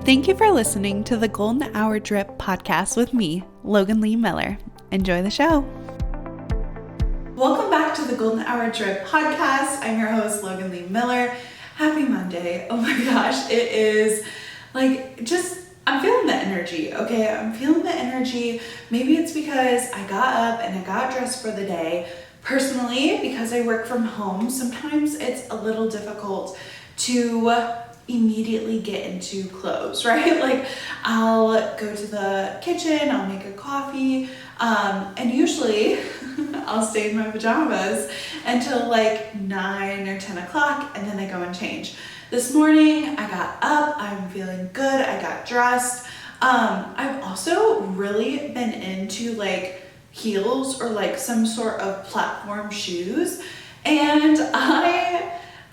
Thank you for listening to the Golden Hour Drip podcast with me, Logan Lee Miller. Enjoy the show. Welcome back to the Golden Hour Drip podcast. I'm your host, Logan Lee Miller. Happy Monday. Oh my gosh, it is I'm feeling the energy, okay? I'm feeling the energy. Maybe it's because I got up and I got dressed for the day. Personally, because I work from home, sometimes it's a little difficult to immediately get into clothes, right? Like I'll go to the kitchen, I'll make a coffee, and usually I'll stay in my pajamas until like 9 or 10 o'clock, and then I go and change. This morning I got up, I'm feeling good, I got dressed. I've also really been into like heels or like some sort of platform shoes, and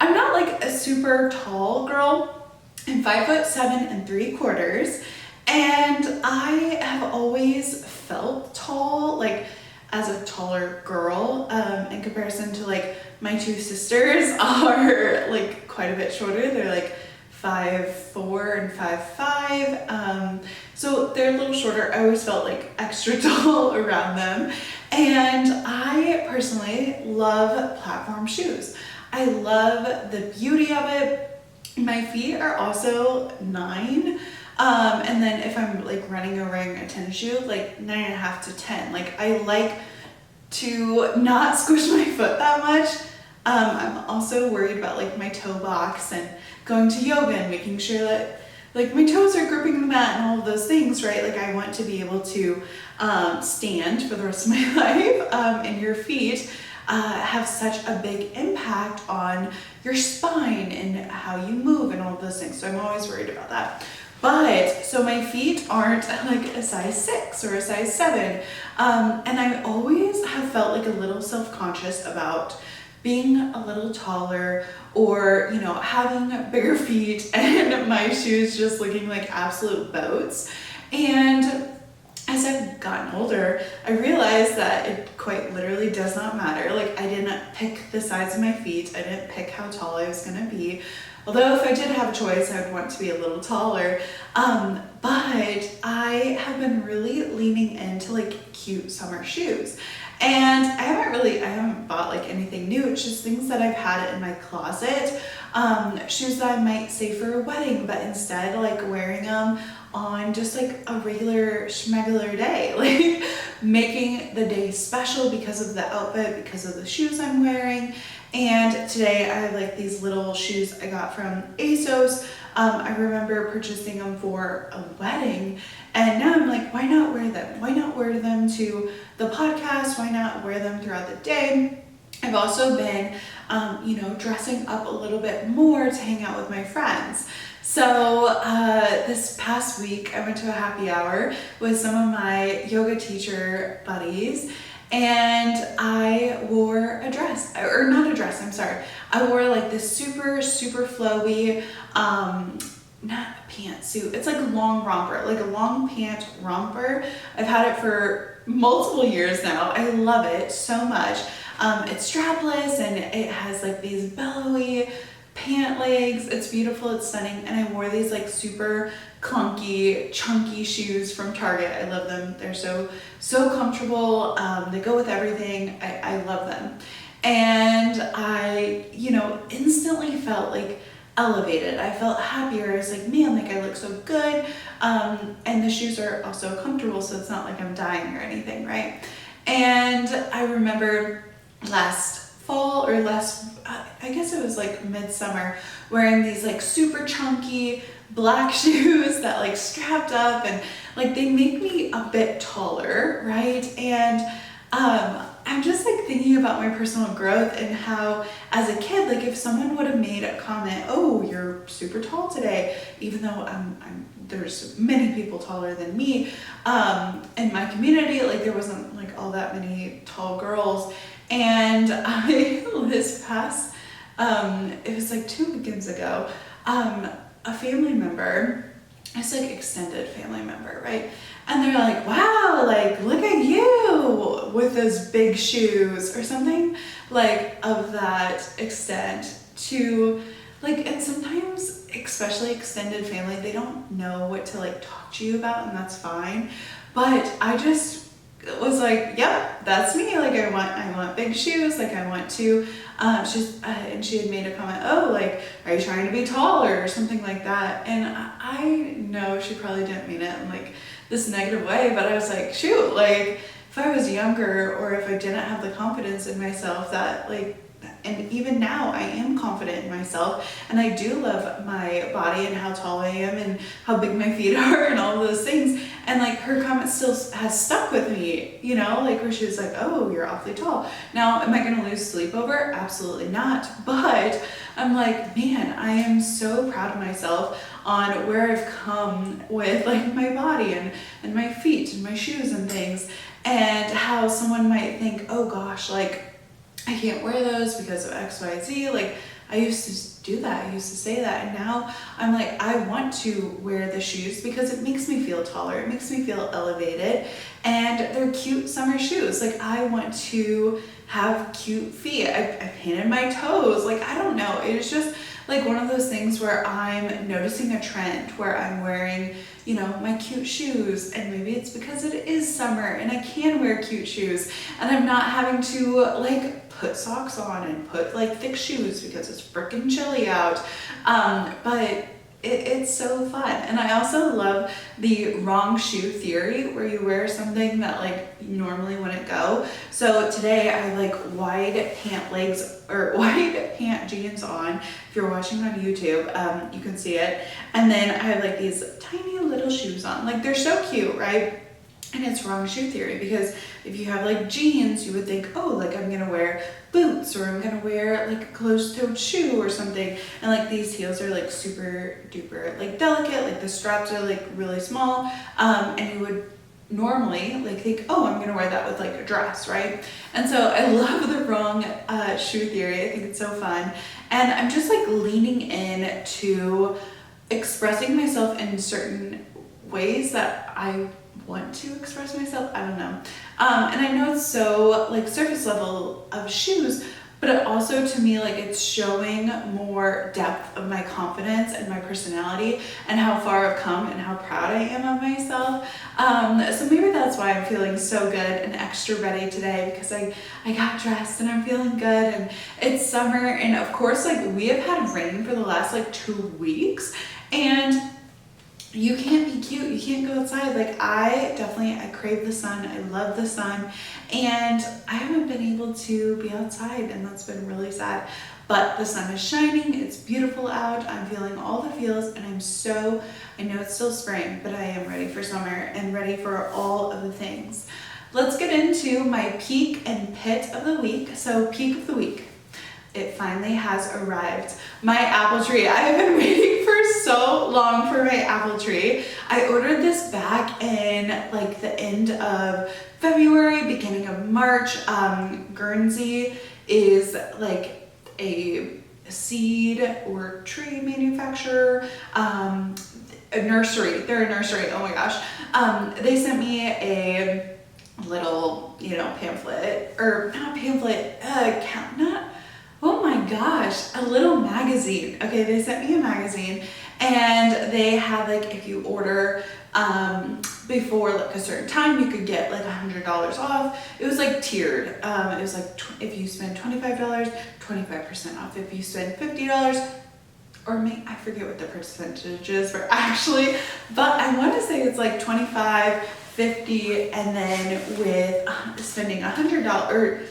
I'm not like a super tall girl. I'm 5'7" 3/4, and I have always felt tall, like as a taller girl, in comparison to like my two sisters are like quite a bit shorter. They're like 5'4" and 5'5", so they're a little shorter. I always felt like extra tall around them, and I personally love platform shoes. I love the beauty of it. My feet are also 9, and then if I'm like running or wearing a tennis shoe, like 9.5 to 10. Like I like to not squish my foot that much. I'm also worried about like my toe box and going to yoga and making sure that like my toes are gripping the mat and all of those things, right? Like I want to be able to stand for the rest of my life, and your feet have such a big impact on your spine and how you move and all of those things. So I'm always worried about that. But so my feet aren't like a size 6 or a size 7. And I always have felt like a little self-conscious about being a little taller, or, you know, having bigger feet and my shoes just looking like absolute boats. And as I've gotten older, I realized that it quite literally does not matter. Like I didn't pick the size of my feet. I didn't pick how tall I was gonna be. Although if I did have a choice, I would want to be a little taller. But I have been really leaning into like cute summer shoes. And I haven't bought like anything new. It's just things that I've had in my closet. Shoes that I might say for a wedding, but instead like wearing them on just like a regular schmegular day, like making the day special because of the outfit, because of the shoes I'm wearing. And today I have like these little shoes I got from ASOS. I remember purchasing them for a wedding, and now I'm like, why not wear them? Why not wear them to the podcast? Why not wear them throughout the day? I've also been, dressing up a little bit more to hang out with my friends. So this past week, I went to a happy hour with some of my yoga teacher buddies, and I wore a dress, or not a dress, I'm sorry. I wore like this super, super flowy, not a pantsuit, it's like a long romper, like a long pant romper. I've had it for multiple years now. I love it so much. It's strapless and it has like these billowy pant legs. It's beautiful, it's stunning, and I wore these like super clunky, chunky shoes from Target. I love them. They're so comfortable. They go with everything. I love them. And I, instantly felt like elevated. I felt happier. I was like, man, like I look so good. And the shoes are also comfortable, so it's not like I'm dying or anything, right? And I remember last fall, or I guess it was like midsummer, wearing these like super chunky black shoes that like strapped up, and like they make me a bit taller, right? And I'm just like thinking about my personal growth and how as a kid, like if someone would have made a comment, oh, you're super tall today, even though there's many people taller than me in my community, like there wasn't like all that many tall girls. And this past, it was like 2 weekends ago, a family member, it's like extended family member, right? And they're like, wow, like, look at you with those big shoes or something like of that extent to like, and sometimes especially extended family, they don't know what to like talk to you about, and that's fine. But I just was like, yep, that's me. Like I want big shoes. Like I want to, and she had made a comment, oh, like, are you trying to be taller or something like that? And I know she probably didn't mean it in like this negative way, but I was like, shoot, like if I was younger or if I didn't have the confidence in myself that like, and even now I am confident in myself and I do love my body and how tall I am and how big my feet are and all of those things. And like her comment still has stuck with me, you know, like where she was like, oh, you're awfully tall. Now, am I going to lose sleep over? Absolutely not. But I'm like, man, I am so proud of myself on where I've come with like my body and my feet and my shoes and things, and how someone might think, oh gosh, like I can't wear those because of X, Y, Z. Like I used to do that. I used to say that. And now I'm like, I want to wear the shoes because it makes me feel taller. It makes me feel elevated. And they're cute summer shoes. Like I want to have cute feet. I painted my toes. Like, I don't know. It's just like one of those things where I'm noticing a trend where I'm wearing, you know, my cute shoes, and maybe it's because it is summer and I can wear cute shoes and I'm not having to like put socks on and put like thick shoes because it's freaking chilly out. But it's so fun. And I also love the wrong shoe theory where you wear something that like you normally wouldn't go. So today I have like wide pant jeans on. If you're watching on YouTube, you can see it. And then I have like these tiny little shoes on. Like they're so cute, right? And it's wrong shoe theory because if you have like jeans, you would think, oh, like I'm gonna wear boots or I'm gonna wear like a closed-toed shoe or something. And like these heels are like super duper like delicate, like the straps are like really small. And you would normally like think, oh, I'm gonna wear that with like a dress, right? And so I love the wrong shoe theory. I think it's so fun. And I'm just like leaning in to expressing myself in certain ways that I want to express myself. I don't know. And I know it's so like surface level of shoes, but it also to me like it's showing more depth of my confidence and my personality and how far I've come and how proud I am of myself. So maybe that's why I'm feeling so good and extra ready today, because I got dressed and I'm feeling good and it's summer. And of course, like we have had rain for the last like 2 weeks, and you can't be cute, you can't go outside. Like I crave the sun, I love the sun, and I haven't been able to be outside, and that's been really sad. But the sun is shining, it's beautiful out, I'm feeling all the feels, and I know it's still spring, but I am ready for summer and ready for all of the things. Let's get into my peak and pit of the week. So peak of the week. It finally has arrived. My apple tree. I have been waiting for so long for my apple tree. I ordered this back in like the end of February, beginning of March. Guernsey is like a seed or tree manufacturer, a nursery. They're a nursery. Oh my gosh. They sent me a little, pamphlet, or not pamphlet, oh my gosh, a little magazine. Okay, they sent me a magazine, and they had like, if you order before like a certain time, you could get like $100 off. It was like tiered. It was like if you spend $25, 25% off. If you spend $50, or I forget what the percentage is for actually, but I want to say it's like 25, 50, and then with spending $100,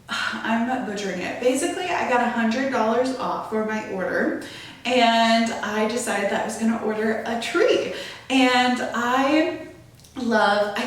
I'm butchering it. Basically, I got $100 off for my order, and I decided that I was gonna order a tree. And I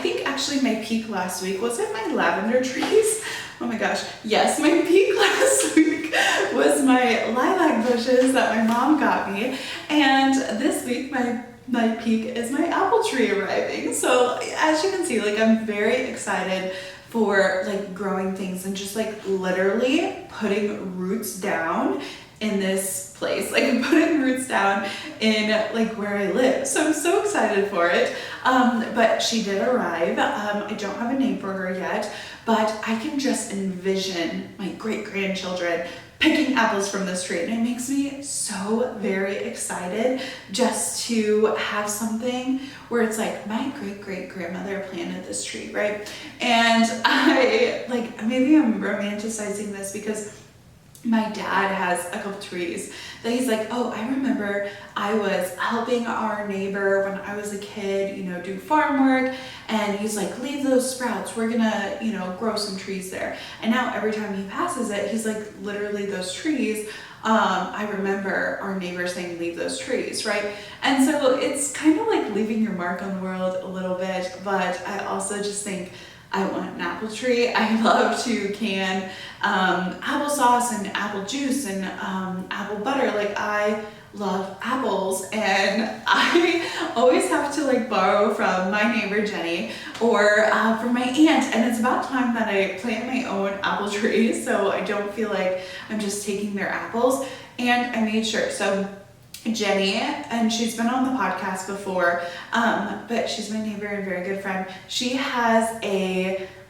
think actually my peak last week, was it my lavender trees? Oh my gosh, yes, my peak last week was my lilac bushes that my mom got me. And this week, my peak is my apple tree arriving. So as you can see, like I'm very excited for like growing things and just like literally putting roots down in this place, like putting roots down in like where I live. So I'm so excited for it. But she did arrive. I don't have a name for her yet, but I can just envision my great grandchildren picking apples from this tree, and it makes me so very excited just to have something where it's like my great-great-grandmother planted this tree, right? And I, like, maybe I'm romanticizing this because my dad has a couple trees that he's like, oh, I remember I was helping our neighbor when I was a kid, do farm work, and he's like, leave those sprouts, we're gonna, grow some trees there. And now every time he passes it, he's like, literally those trees, I remember our neighbor saying, leave those trees, right? And so it's kind of like leaving your mark on the world a little bit, but I also just think I want an apple tree. I love to can applesauce and apple juice and apple butter. Like, I love apples, and I always have to like borrow from my neighbor Jenny or from my aunt, and it's about time that I plant my own apple tree so I don't feel like I'm just taking their apples. And I made sure, so Jenny, and she's been on the podcast before, but she's my neighbor and very good friend. She has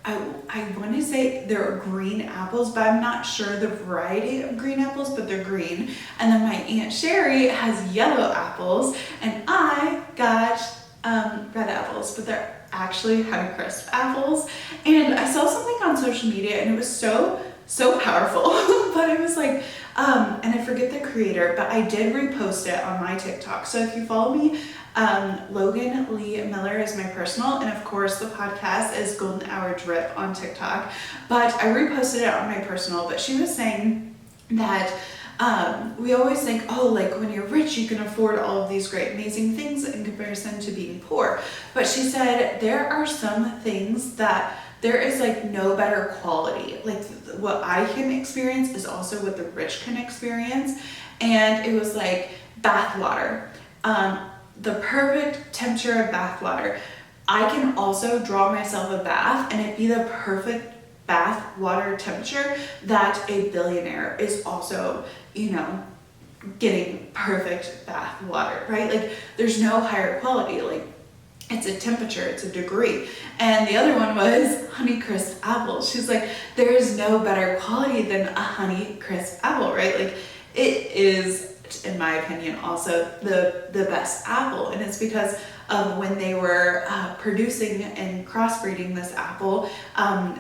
I want to say they're green apples, but I'm not sure the variety of green apples, but they're green. And then my Aunt Sherry has yellow apples, and I got red apples, but they're actually Honeycrisp apples. And I saw something on social media, and it was so powerful, but it was like, and I forget the creator, but I did repost it on my TikTok. So if you follow me, Logan Lee Miller is my personal, and of course the podcast is Golden Hour Drip on TikTok, but I reposted it on my personal. But she was saying that we always think, oh, like when you're rich, you can afford all of these great, amazing things in comparison to being poor. But she said there are some things that there is like no better quality. Like what I can experience is also what the rich can experience. And it was like bath water. The perfect temperature of bath water. I can also draw myself a bath and it be the perfect bath water temperature that a billionaire is also, getting perfect bath water, right? Like there's no higher quality. Like it's a temperature, it's a degree. And the other one was Honeycrisp apples. She's like, there is no better quality than a Honeycrisp apple, right? Like it is, in my opinion, also the best apple. And it's because of when they were producing and crossbreeding this apple,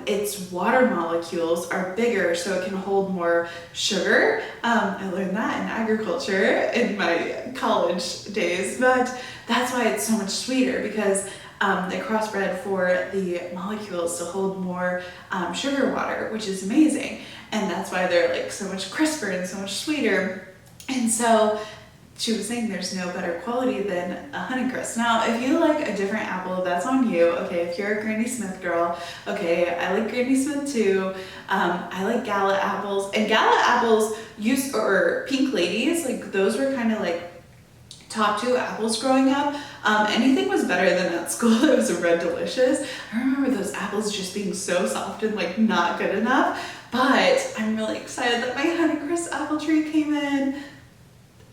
its water molecules are bigger so it can hold more sugar. I learned that in agriculture in my college days, but that's why it's so much sweeter, because they crossbred for the molecules to hold more sugar water, which is amazing. And that's why they're like so much crisper and so much sweeter. And so she was saying there's no better quality than a Honeycrisp. Now, if you like a different apple, that's on you. Okay, if you're a Granny Smith girl, okay, I like Granny Smith too. I like Gala apples. And Gala apples or Pink Ladies, like those were kind of like top two apples growing up. Anything was better than at school. It was a Red Delicious. I remember those apples just being so soft and like not good enough. But I'm really excited that my Honeycrisp apple tree came in.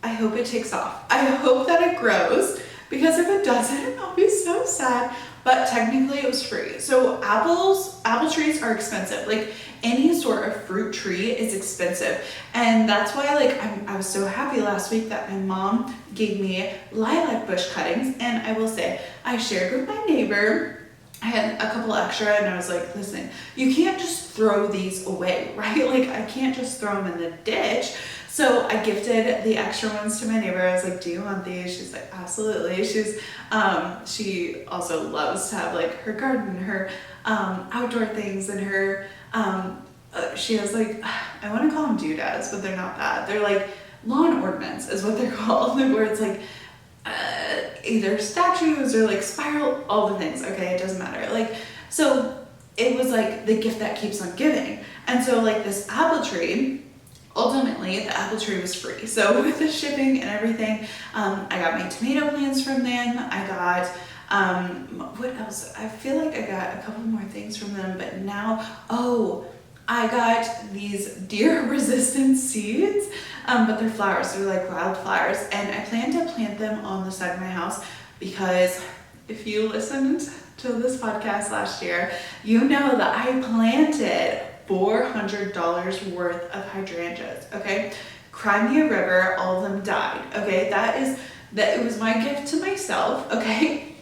I hope it takes off. I hope that it grows, because if it doesn't, I'll be so sad. But technically it was free. So apple trees are expensive. Like any sort of fruit tree is expensive. And that's why I was so happy last week that my mom gave me lilac bush cuttings. And I will say, I shared with my neighbor. I had a couple extra, and I was like, listen, you can't just throw these away, right? Like I can't just throw them in the ditch. So I gifted the extra ones to my neighbor. I was like, do you want these? She's like, absolutely. She also loves to have like her garden, her outdoor things, and her, she has like, I want to call them doodads, but they're not that. They're like lawn ornaments is what they're called, where it's like either statues or like spiral, all the things. Okay, it doesn't matter. Like, so it was like the gift that keeps on giving. And so like this apple tree, ultimately, the apple tree was free. So with the shipping and everything, I got my tomato plants from them. I got, what else? I feel like I got a couple more things from them, but now, I got these deer-resistant seeds, but they're flowers. They're like wildflowers, and I plan to plant them on the side of my house, because if you listened to this podcast last year, you know that I planted $400 worth of hydrangeas, okay? Cry me a river, all of them died, okay? It was my gift to myself, okay?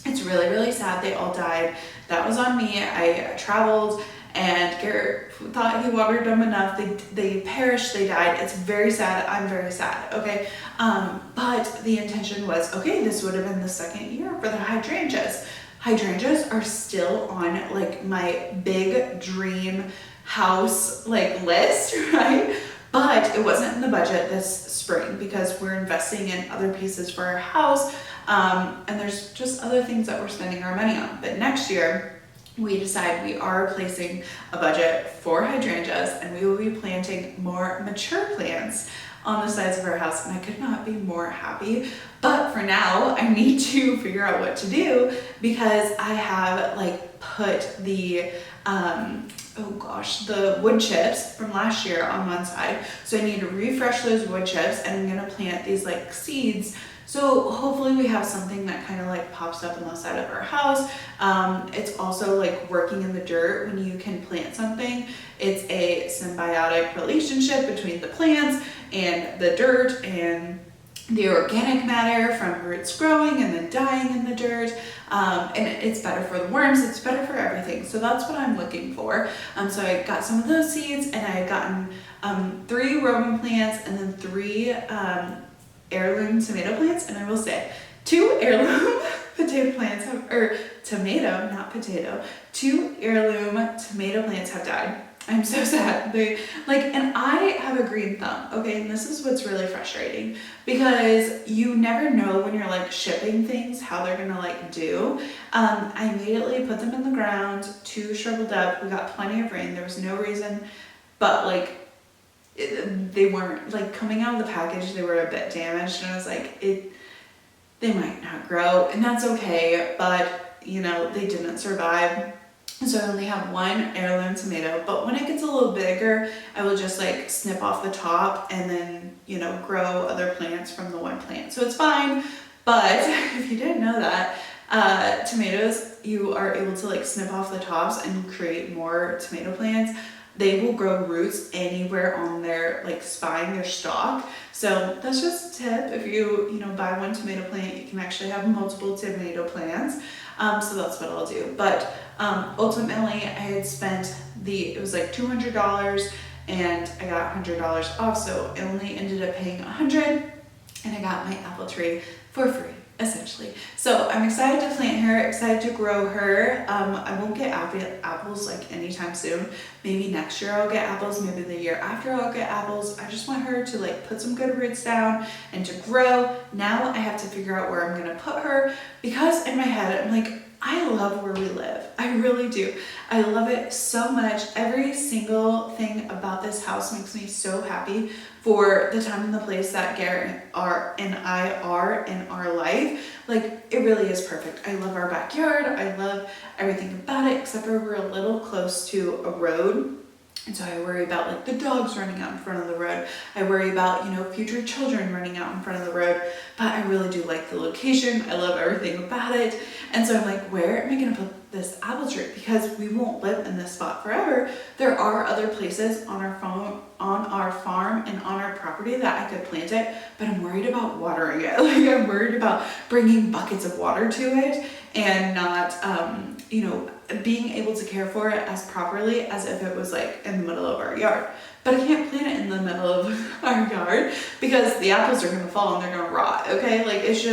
It's really, really sad they all died. That was on me. I traveled and Garrett thought he watered them enough. They perished, they died. It's very sad. I'm very sad, okay? But the intention was, okay, this would have been the second year for the hydrangeas. Hydrangeas are still on like my big dream house like list, right? But it wasn't in the budget this spring because we're investing in other pieces for our house. And there's just other things that we're spending our money on. But next year, we decide we are placing a budget for hydrangeas and we will be planting more mature plants on the sides of our house, and I could not be more happy. But for now, I need to figure out what to do because I have like put the the wood chips from last year on one side. So I need to refresh those wood chips, and I'm gonna plant these like seeds. So hopefully we have something that kind of like pops up on the side of our house. It's also like working in the dirt when you can plant something. It's a symbiotic relationship between the plants and the dirt and the organic matter from roots growing and then dying in the dirt. And it's better for the worms, it's better for everything. So that's what I'm looking for. So I got some of those seeds, and I had gotten 3 Roman plants and then 3 heirloom tomato plants. And I will say 2 heirloom potato plants tomato, not potato, 2 heirloom tomato plants have died. I'm so sad. And I have a green thumb, okay? And this is what's really frustrating because you never know when you're like shipping things, how they're gonna like do. I immediately put them in the ground, 2 shriveled up. We got plenty of rain. There was no reason, but like, they weren't like coming out of the package. They were a bit damaged, and I was like, they might not grow, and that's okay. But you know, they didn't survive. So I only have 1 heirloom tomato, but when it gets a little bigger, I will just like snip off the top and then, you know, grow other plants from the one plant. So it's fine. But if you didn't know that, tomatoes, you are able to like snip off the tops and create more tomato plants. They will grow roots anywhere on their like spine, their stalk. So that's just a tip. If you buy 1 tomato plant, you can actually have multiple tomato plants. So that's what I'll do. But ultimately, I had spent it was like $200, and I got $100 off. So I only ended up paying $100, and I got my apple tree for free, essentially. So I'm excited to plant her, excited to grow her. I won't get apples like anytime soon. Maybe next year I'll get apples, maybe the year after I'll get apples. I just want her to like put some good roots down and to grow. Now I have to figure out where I'm gonna put her, because in my head I'm like, I love where we live. I really do. I love it so much. Every single thing about this house makes me so happy for the time and the place that Garrett and I are in our life. Like, it really is perfect. I love our backyard. I love everything about it, except for we're a little close to a road. And so I worry about like the dogs running out in front of the road. I worry about, future children running out in front of the road. But I really do like the location. I love everything about it. And so I'm like, where am I going to put this apple tree? Because we won't live in this spot forever. There are other places on our farm and on our property that I could plant it, but I'm worried about watering it. Like, I'm worried about bringing buckets of water to it and not, being able to care for it as properly as if it was like in the middle of our yard. But I can't plant it in the middle of our yard because the apples are going to fall and they're going to rot. Okay. Like, it's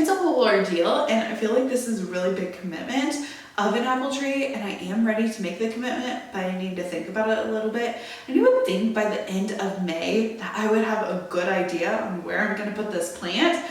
a whole ordeal. And I feel like this is a really big commitment of an apple tree, and I am ready to make the commitment, but I need to think about it a little bit. And you would think by the end of May that I would have a good idea on where I'm going to put this plant,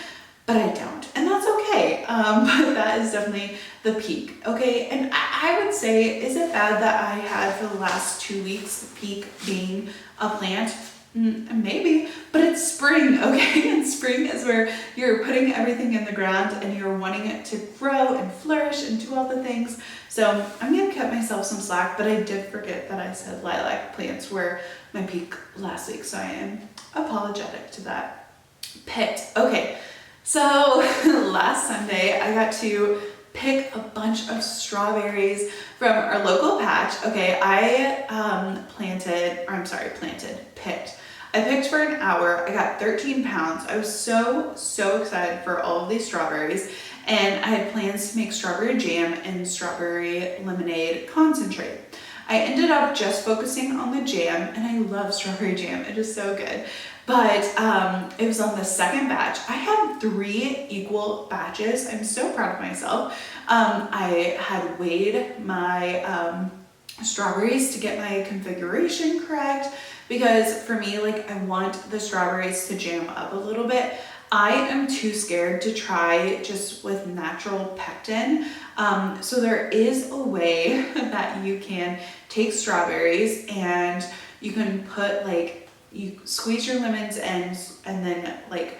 but I don't. And that's okay. But that is definitely the peak. Okay. And I would say, is it bad that I had for the last 2 weeks, the peak being a plant? Maybe, but it's spring, okay? And spring is where you're putting everything in the ground and you're wanting it to grow and flourish and do all the things. So I'm gonna cut myself some slack, but I did forget that I said lilac plants were my peak last week, so I am apologetic to that. Pit. Okay, so last Sunday I got to pick a bunch of strawberries from our local patch. Okay, I picked. I picked for an hour. I got 13 pounds. I was so excited for all of these strawberries. And I had plans to make strawberry jam and strawberry lemonade concentrate. I ended up just focusing on the jam, and I love strawberry jam. It is so good. But it was on the second batch. I had 3 equal batches. I'm so proud of myself. I had weighed my strawberries to get my configuration correct, because for me, like, I want the strawberries to jam up a little bit. I am too scared to try just with natural pectin. So there is a way that you can take strawberries and you can put, like, you squeeze your lemon's ends and then like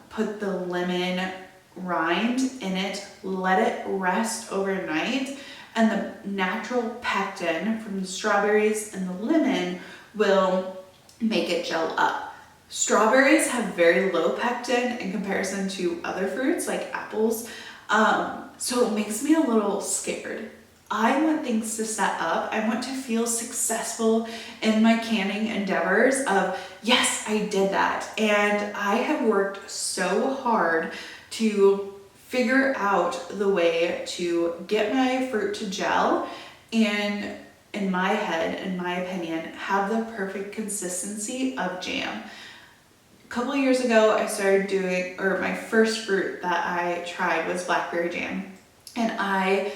put the lemon rind in it, let it rest overnight, and the natural pectin from the strawberries and the lemon will make it gel up. Strawberries have very low pectin in comparison to other fruits like apples, so it makes me a little scared. I want things to set up. I want to feel successful in my canning endeavors of, yes, I did that. And I have worked so hard to figure out the way to get my fruit to gel and, in my head, in my opinion, have the perfect consistency of jam. A couple of years ago, I started doing, or my first fruit that I tried was blackberry jam. And I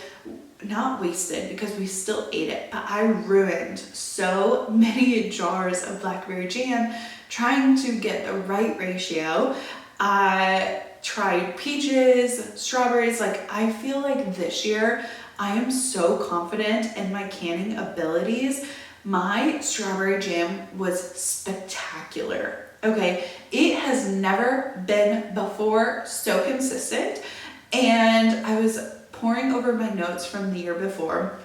not wasted, because we still ate it, but I ruined so many jars of blackberry jam trying to get the right ratio. I tried peaches, strawberries. Like, I feel like this year I am so confident in my canning abilities. My strawberry jam was spectacular. Okay, it has never been before so consistent, and I was pouring over my notes from the year before,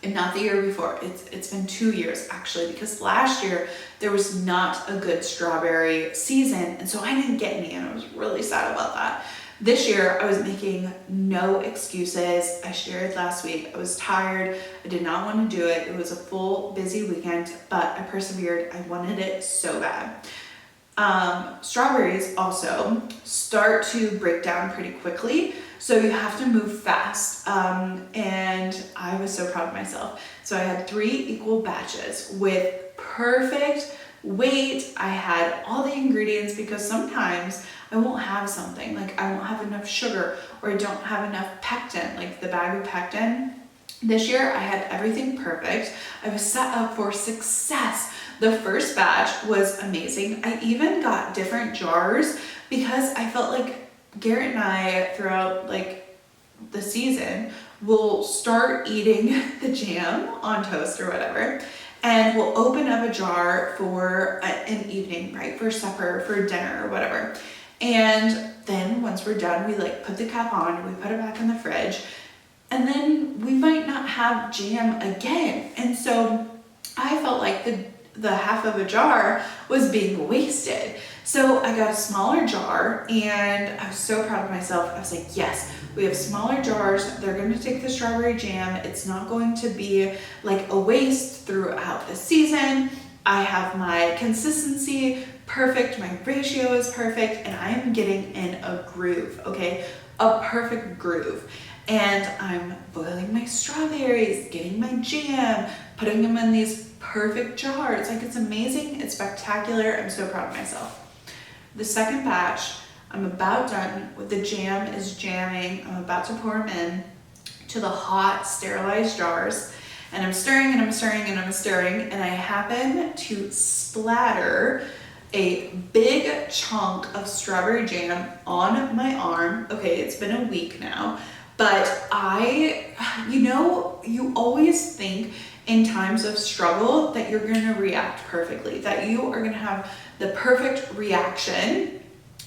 and not the year before, it's been 2 years actually, because last year there was not a good strawberry season, and so I didn't get any, and I was really sad about that. This year I was making no excuses. I shared last week, I was tired, I did not want to do it. It was a full busy weekend, but I persevered. I wanted it so bad. Strawberries also start to break down pretty quickly, so you have to move fast, and I was so proud of myself. So I had 3 equal batches with perfect weight. I had all the ingredients, because sometimes I won't have something, like I won't have enough sugar, or I don't have enough pectin, like the bag of pectin. This year I had everything perfect. I was set up for success. The first batch was amazing. I even got different jars, because I felt like Garrett and I, throughout like the season, will start eating the jam on toast or whatever, and we'll open up a jar for an evening, right, for supper, for dinner or whatever. And then once we're done, we like put the cap on, we put it back in the fridge, and then we might not have jam again. And so I felt like the half of a jar was being wasted. So I got a smaller jar, and I was so proud of myself. I was like, yes, we have smaller jars. They're going to take the strawberry jam. It's not going to be like a waste throughout the season. I have my consistency perfect. My ratio is perfect, and I am getting in a groove, okay? A perfect groove. And I'm boiling my strawberries, getting my jam, putting them in these perfect jars. Like, it's amazing. It's spectacular. I'm so proud of myself. The second batch, I'm about done with the jam is jamming. I'm about to pour them in to the hot sterilized jars, and I'm stirring and I'm stirring and I'm stirring, and I happen to splatter a big chunk of strawberry jam on my arm. Okay, it's been a week now, but you always think in times of struggle that you're gonna react perfectly, that you are gonna have the perfect reaction.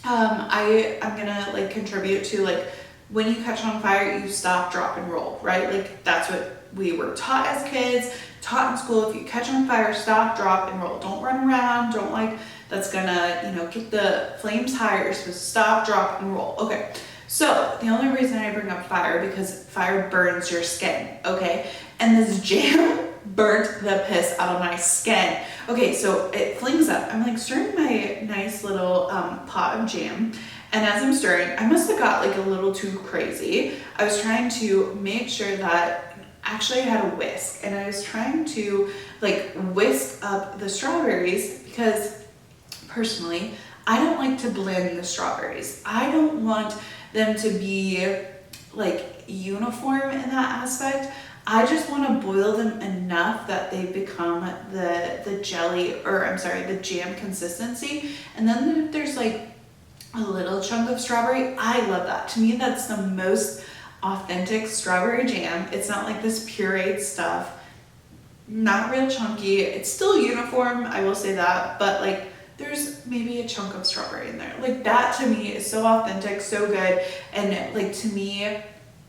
I'm gonna like contribute to, like, when you catch on fire, you stop, drop, and roll, right? Like, that's what we were taught as kids, taught in school. If you catch on fire, stop, drop, and roll. Don't run around. Don't that's gonna, get the flames higher. You're supposed to stop, drop, and roll. Okay. So the only reason I bring up fire, because fire burns your skin, okay? And this jam burnt the piss out of my skin. Okay, so it flings up. I'm like stirring my nice little pot of jam. And as I'm stirring, I must have got like a little too crazy. I was trying to make sure that, actually I had a whisk, and I was trying to like whisk up the strawberries, because personally, I don't like to blend the strawberries. I don't want them to be like uniform in that aspect. I just want to boil them enough that they become the jelly, or I'm sorry, the jam consistency. And then there's like a little chunk of strawberry. I love that. To me, that's the most authentic strawberry jam. It's not like this pureed stuff, not real chunky. It's still uniform, I will say that, but like there's maybe a chunk of strawberry in there. Like that to me is so authentic, so good, and like to me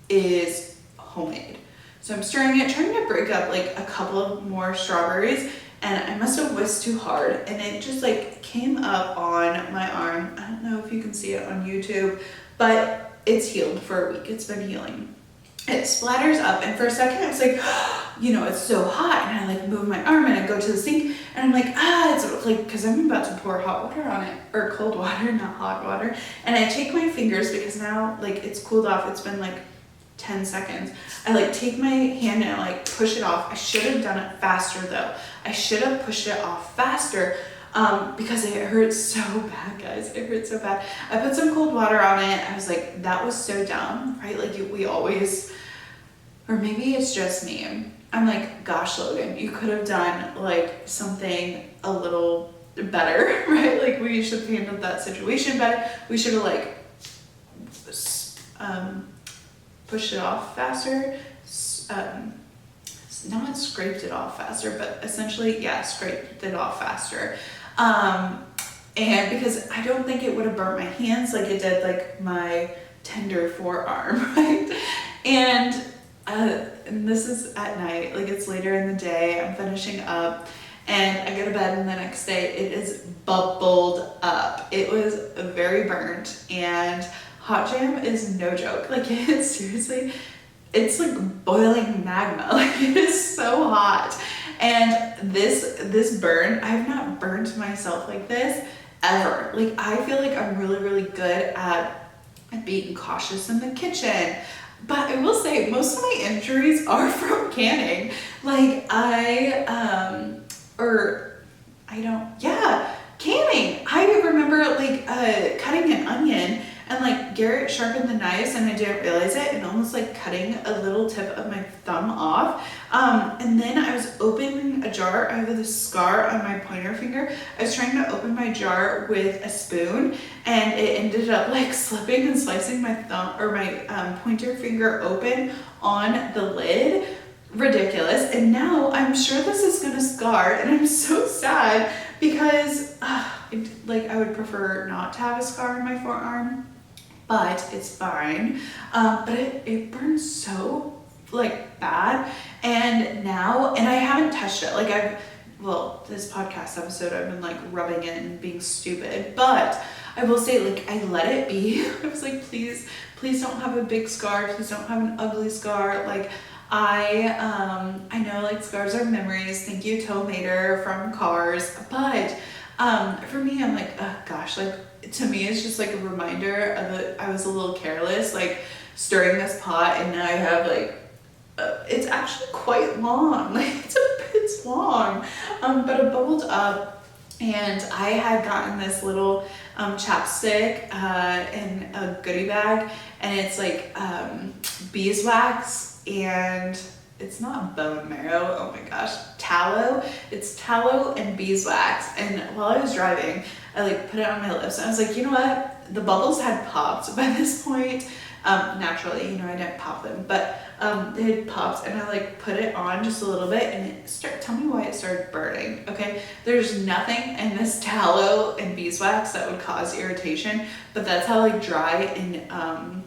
is homemade. So I'm stirring it, trying to break up like a couple of more strawberries, and I must have whisked too hard, and it just like came up on my arm. I don't know if you can see it on YouTube, but it's healed for a week. It's been healing. It splatters up, and for a second I was like, you know, it's so hot, and I like move my arm and I go to the sink, and I'm like, it's like, because I'm about to pour hot water on it, or cold water, not hot water, and I take my fingers, because now like it's cooled off, it's been like 10 seconds. I like take my hand and I like push it off. I should have done it faster though. I should have pushed it off faster, because it hurts so bad, guys. It hurts so bad. I put some cold water on it. I was like, that was so dumb, right? Like we always, or maybe it's just me. I'm like, gosh, Logan, you could have done like something a little better, right? Like we should have handled that situation better. We should have like pushed it off faster, not scraped it off faster, but essentially, yeah, scraped it off faster. And because I don't think it would have burnt my hands like it did like my tender forearm, right? And this is at night, like it's later in the day, I'm finishing up, and I go to bed, and the next day it is bubbled up. It was very burnt, and hot jam is no joke. Like it is seriously, it's like boiling magma. Like it is so hot. And this burn, I have not burnt myself like this ever. Like I feel like I'm really, really good at being cautious in the kitchen. But I will say most of my injuries are from canning. Like canning. I remember like cutting an onion, and like Garrett sharpened the knives and I didn't realize it, and almost like cutting a little tip of my thumb off. And then I was opening a jar. I have this scar on my pointer finger. I was trying to open my jar with a spoon, and it ended up like slipping and slicing my thumb, or my pointer finger open on the lid. Ridiculous. And now I'm sure this is gonna scar, and I'm so sad, because like I would prefer not to have a scar on my forearm, but it's fine. But it burns so like bad, and I haven't touched it. Like this podcast episode I've been like rubbing it and being stupid, but I will say like I let it be. I was like, please don't have a big scar, please don't have an ugly scar. Like I know like scars are memories, thank you Tow Mater from Cars, but for me, I'm like, oh gosh, like to me it's just like a reminder of it. I was a little careless, like stirring this pot, and now I have like it's actually quite long, like it's long, but it bubbled up, and I had gotten this little chapstick in a goodie bag, and it's like beeswax, and it's not bone marrow, oh my gosh, tallow. It's tallow and beeswax. And while I was driving, I like put it on my lips, and I was like, you know what? The bubbles had popped by this point. Naturally, you know, I didn't pop them, but they had popped, and I like put it on just a little bit, and tell me why it started burning, okay? There's nothing in this tallow and beeswax that would cause irritation, but that's how like dry and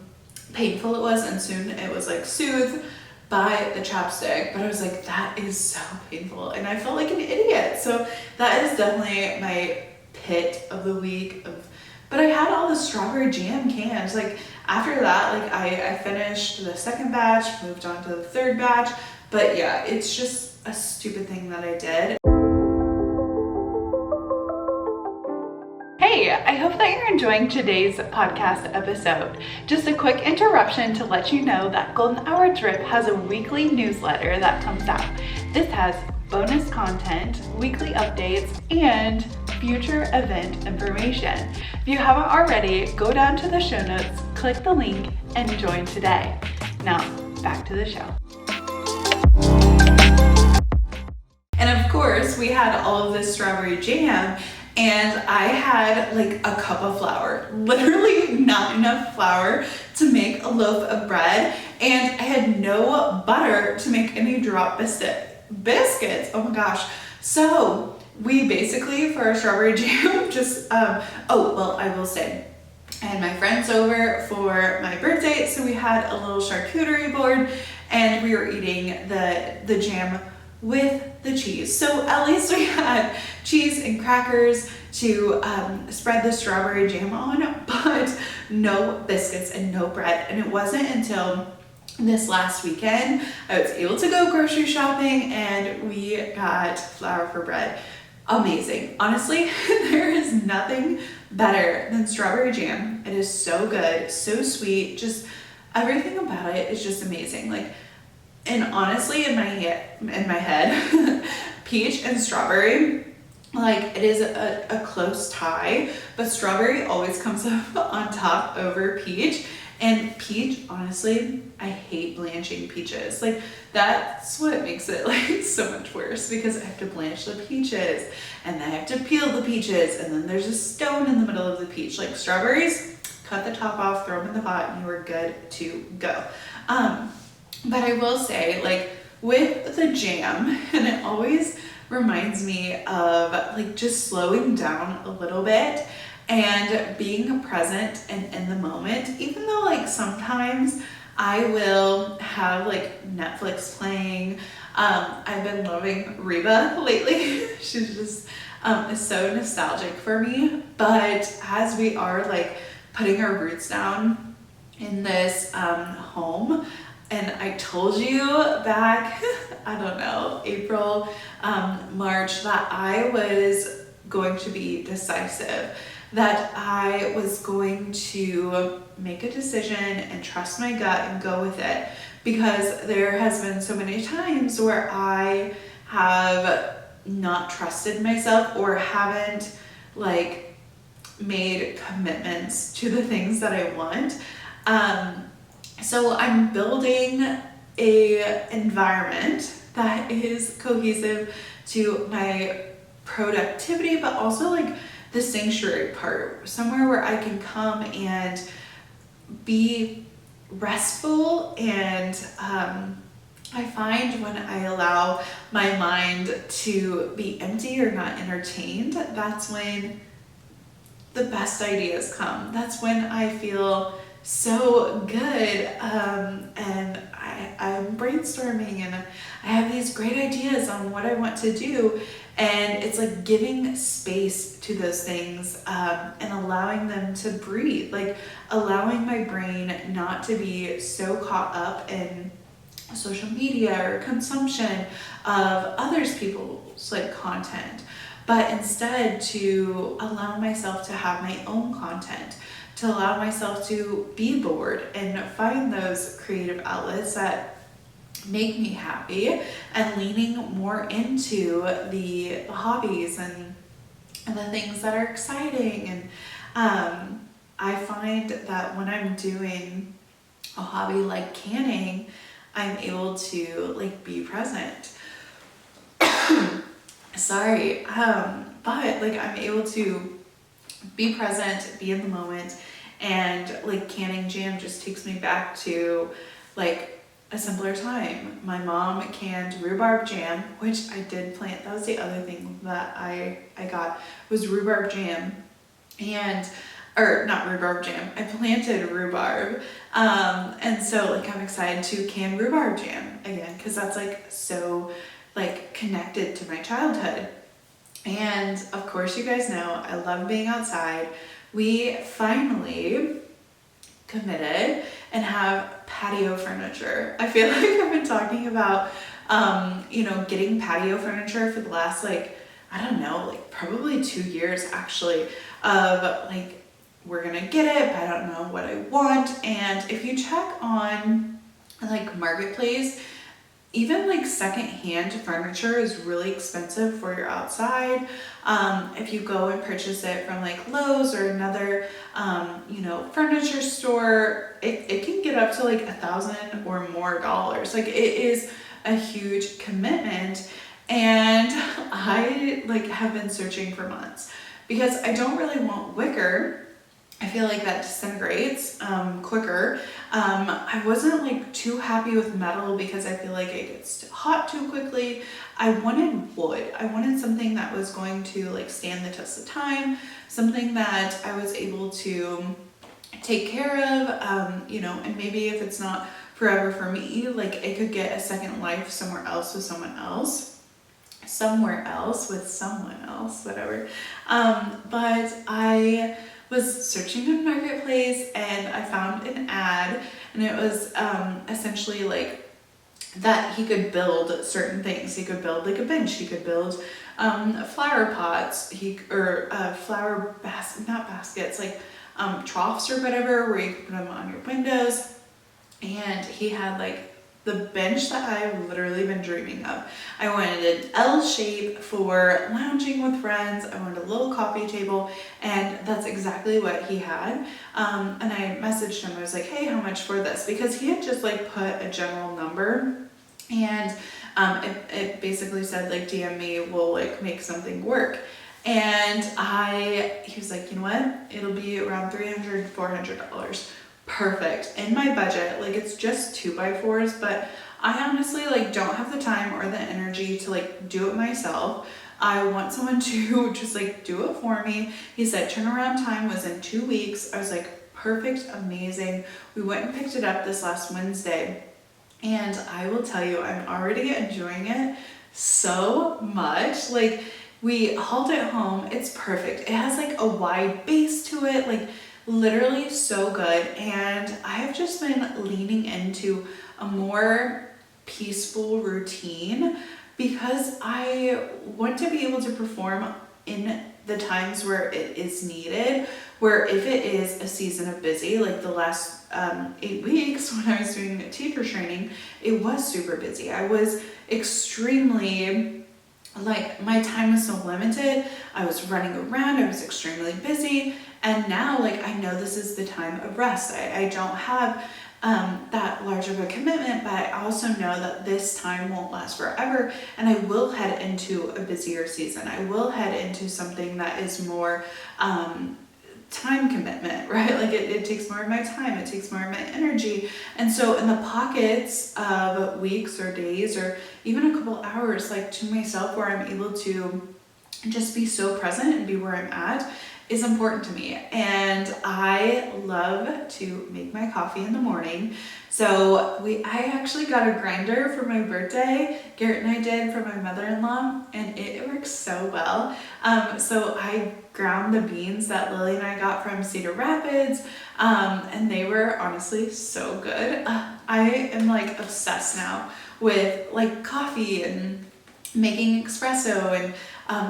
painful it was, and soon it was like soothed by the chapstick. But I was like, that is so painful, and I felt like an idiot. So that is definitely my pit of the week of but I had all the strawberry jam cans. Like after that, like I finished the second batch, moved on to the third batch. But yeah, it's just a stupid thing that I did. Hey, I hope that you're enjoying today's podcast episode. Just a quick interruption to let you know that Golden Hour Drip has a weekly newsletter that comes out. This has bonus content, weekly updates, and future event information. If you haven't already, go down to the show notes, click the link, and join today. Now, back to the show. And of course, we had all of this strawberry jam, and I had like a cup of flour, literally not enough flour to make a loaf of bread, and I had no butter to make any drop biscuits. Oh my gosh. So we basically, for our strawberry jam, just, I will say, I had my friends over for my birthday, so we had a little charcuterie board, and we were eating the jam with the cheese. So at least we had cheese and crackers to spread the strawberry jam on, but no biscuits and no bread. And it wasn't until this last weekend I was able to go grocery shopping and we got flour for bread. Amazing. Honestly, there is nothing better than strawberry jam. It is so good, so sweet, just everything about it is just amazing. Like, and honestly, in my head, peach and strawberry, like it is a close tie, but strawberry always comes up on top over peach. And peach, honestly, I hate blanching peaches. Like that's what makes it like so much worse, because I have to blanch the peaches and then I have to peel the peaches and then there's a stone in the middle of the peach. Like strawberries, cut the top off, throw them in the pot, and you are good to go. But I will say, like with the jam, and it always reminds me of like just slowing down a little bit and being present and in the moment, even though like sometimes I will have like Netflix playing. I've been loving Reba lately. She's just is so nostalgic for me. But as we are like putting our roots down in this home, and I told you back, I don't know, April, March, that I was going to be decisive, that I was going to make a decision and trust my gut and go with it, because there has been so many times where I have not trusted myself or haven't like made commitments to the things that I want. So I'm building a environment that is cohesive to my productivity, but also like the sanctuary part, somewhere where I can come and be restful. And I find when I allow my mind to be empty or not entertained, that's when the best ideas come. That's when I feel so good, and I'm brainstorming and I have these great ideas on what I want to do, and it's like giving space to those things and allowing them to breathe, like allowing my brain not to be so caught up in social media or consumption of others people's like content, but instead to allow myself to have my own content, to allow myself to be bored and find those creative outlets that make me happy, and leaning more into the hobbies and the things that are exciting. And I find that when I'm doing a hobby like canning, I'm able to like be present. Sorry, but like I'm able to be present, be in the moment, and like canning jam just takes me back to like a simpler time. My mom canned rhubarb jam, which I did plant. That was the other thing that I got, was rhubarb jam. Or not rhubarb jam, I planted rhubarb. And so like I'm excited to can rhubarb jam again, because that's like so like connected to my childhood. And of course, you guys know I love being outside, we finally committed and have patio furniture. I feel like I've been talking about, getting patio furniture for the last, I don't know, probably 2 years actually, of we're gonna get it, but I don't know what I want. And if you check on Marketplace, even secondhand furniture is really expensive for your outside. If you go and purchase it from Lowe's or another, furniture store, it can get up to $1,000 or more dollars. It is a huge commitment. And I have been searching for months because I don't really want wicker. I feel like that disintegrates quicker. I wasn't too happy with metal because I feel like it gets hot too quickly. I wanted wood. I wanted something that was going to stand the test of time, something that I was able to take care of, and maybe if it's not forever for me, it could get a second life somewhere else with someone else. Whatever. But I was searching on Marketplace and I found an ad, and it was essentially that he could build certain things. He could build a bench, he could build flower pots, flower not baskets, troughs or whatever, where you could put them on your windows. And he had the bench that I've literally been dreaming of. I wanted an L shape for lounging with friends. I wanted a little coffee table, and that's exactly what he had. And I messaged him. I was like, hey, how much for this? Because he had just put a general number, and it basically said DM me, we'll make something work. And he was like, you know what? It'll be around $300, $400. Perfect. In my budget. It's just 2x4s, but I honestly don't have the time or the energy to do it myself. I want someone to just do it for me. He said turnaround time was in 2 weeks. I was like, perfect, amazing. We went and picked it up this last Wednesday, and I will tell you, I'm already enjoying it so much. We hauled it home. It's perfect. It has a wide base to it, literally so good. And I have just been leaning into a more peaceful routine because I want to be able to perform in the times where it is needed, where if it is a season of busy, the last 8 weeks when I was doing teacher training, it was super busy. I was extremely my time was so limited. I was running around, I was extremely busy. And now I know this is the time of rest. I don't have that large of a commitment, but I also know that this time won't last forever, and I will head into a busier season. I will head into something that is more time commitment, right? It takes more of my time, it takes more of my energy. And so in the pockets of weeks or days or even a couple hours to myself where I'm able to just be so present and be where I'm at is important to me. And I love to make my coffee in the morning. So I actually got a grinder for my birthday. Garrett and I did for my mother-in-law, and it works so well. So I ground the beans that Lily and I got from Cedar Rapids, and they were honestly so good. I am obsessed now with coffee and making espresso and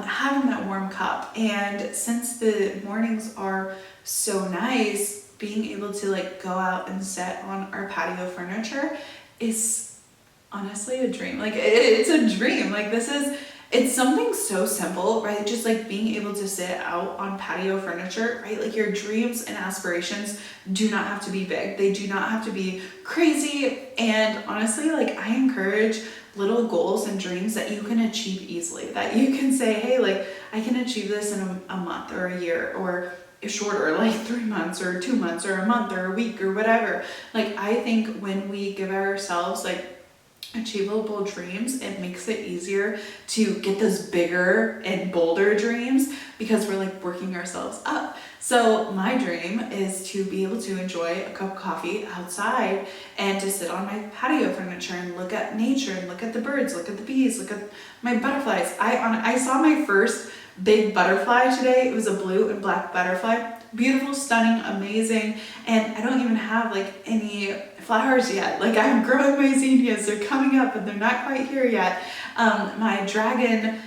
having that warm cup. And since the mornings are so nice, being able to go out and sit on our patio furniture is honestly a dream. It's a dream. It's something so simple, right? Just being able to sit out on patio furniture, right? Your dreams and aspirations do not have to be big. They do not have to be crazy. And honestly, I encourage little goals and dreams that you can achieve easily, that you can say, hey, I can achieve this in a month or a year, or shorter, 3 months or 2 months or a month or a week or whatever. I think when we give ourselves achievable dreams, it makes it easier to get those bigger and bolder dreams because we're working ourselves up. So my dream is to be able to enjoy a cup of coffee outside and to sit on my patio furniture and look at nature and look at the birds, look at the bees, look at my butterflies. I saw my first big butterfly today. It was a blue and black butterfly. beautiful, stunning, amazing. And I don't even have like any flowers yet. Like I'm growing my zinnias, they're coming up and they're not quite here yet. My dragon,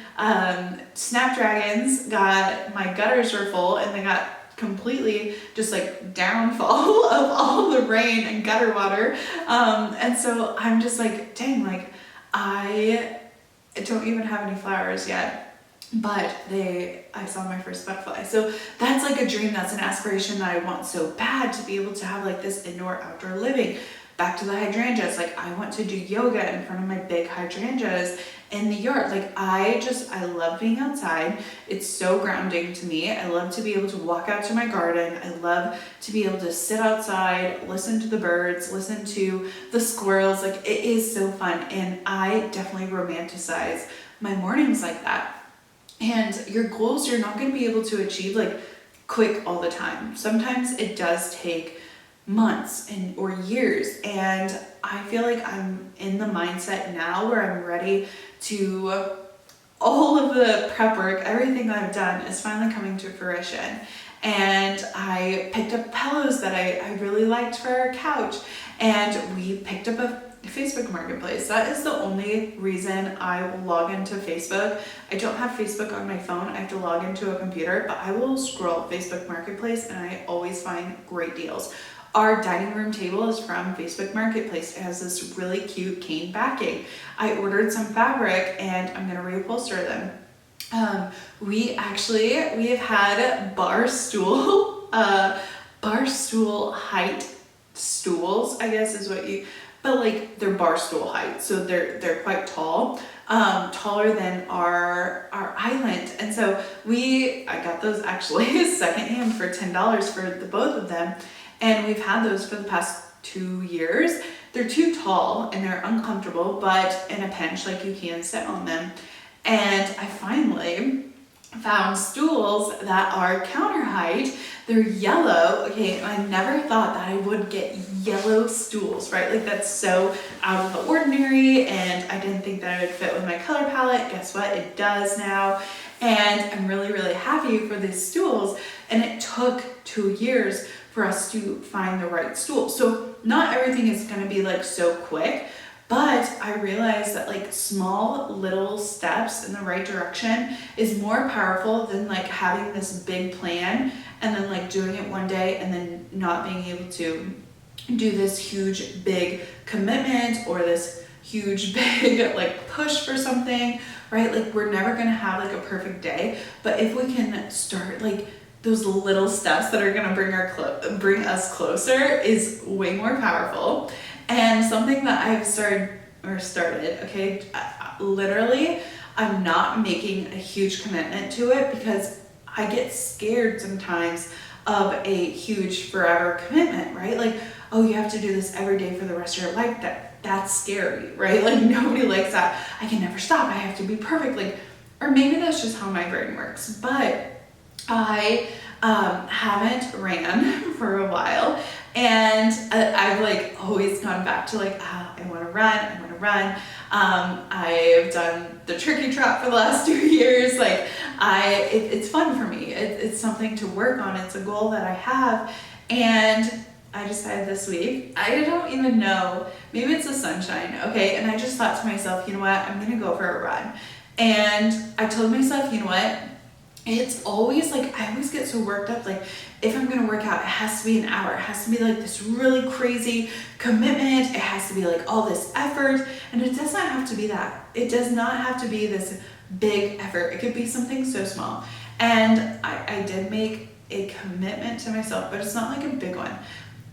snapdragons my gutters were full and they got completely just like downfall of all the rain and gutter water. And so I'm just like, dang, like I don't even have any flowers yet, but I saw my first butterfly. So that's like a dream, that's an aspiration that I want so bad, to be able to have like this indoor outdoor living. Back to the hydrangeas, like I want to do yoga in front of my big hydrangeas in the yard. Like I love being outside. It's so grounding to me. I love to be able to walk out to my garden. I love to be able to sit outside, listen to the birds, listen to the squirrels. Like it is so fun. And I definitely romanticize my mornings like that. And your goals, you're not going to be able to achieve like quick all the time. Sometimes it does take months or years, and I feel like I'm in the mindset now where I'm ready to, all of the prep work, everything that I've done is finally coming to fruition. And I picked up pillows that I really liked for our couch, and we picked up a Facebook Marketplace. That is the only reason I will log into Facebook. I don't have Facebook on my phone. I have to log into a computer, but I will scroll Facebook Marketplace and I always find great deals. Our dining room table is from Facebook Marketplace. It has this really cute cane backing. I ordered some fabric and I'm gonna reupholster them. We have had bar stool height stools, I guess is what but like they're bar stool height, so they're quite tall, taller than our island. And so I got those actually secondhand for $10 for the both of them. And we've had those for the past 2 years. They're too tall and they're uncomfortable, but in a pinch, like you can sit on them. And I finally found stools that are counter height. They're yellow. Okay, I never thought that I would get yellow stools, right? Like that's so out of the ordinary, and I didn't think that it would fit with my color palette. Guess what? It does now. And I'm really, really happy for these stools. And it took 2 years for us to find the right stool. So not everything is gonna be like so quick, but I realized that like small little steps in the right direction is more powerful than like having this big plan and then like doing it one day and then not being able to do this huge big commitment or this huge big like push for something, right? Like we're never gonna have like a perfect day, but if we can start like those little steps that are gonna bring us closer is way more powerful. And something that I've started, okay, literally, I'm not making a huge commitment to it because I get scared sometimes of a huge forever commitment, right? Like, oh, you have to do this every day for the rest of your life. That's scary, right? Like nobody likes that. I can never stop. I have to be perfect. Like, or maybe that's just how my brain works, but I haven't ran for a while, and I've like always gone back to like, I want to run. I've done the turkey trot for the last 2 years. Like it's fun for me. It's something to work on. It's a goal that I have, and I decided this week, I don't even know, maybe it's the sunshine, okay? And I just thought to myself, you know what, I'm gonna go for a run. And I told myself, you know what, it's always like, I always get so worked up, like if I'm gonna work out, it has to be an hour. It has to be like this really crazy commitment. It has to be like all this effort, and it does not have to be that. It does not have to be this big effort. It could be something so small. And I did make a commitment to myself, but it's not like a big one.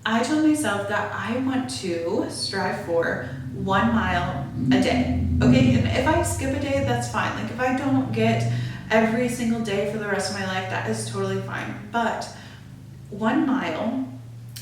I told myself that I want to strive for 1 mile a day, okay? And if I skip a day, that's fine. Like if I don't get every single day for the rest of my life, that is totally fine. But 1 mile,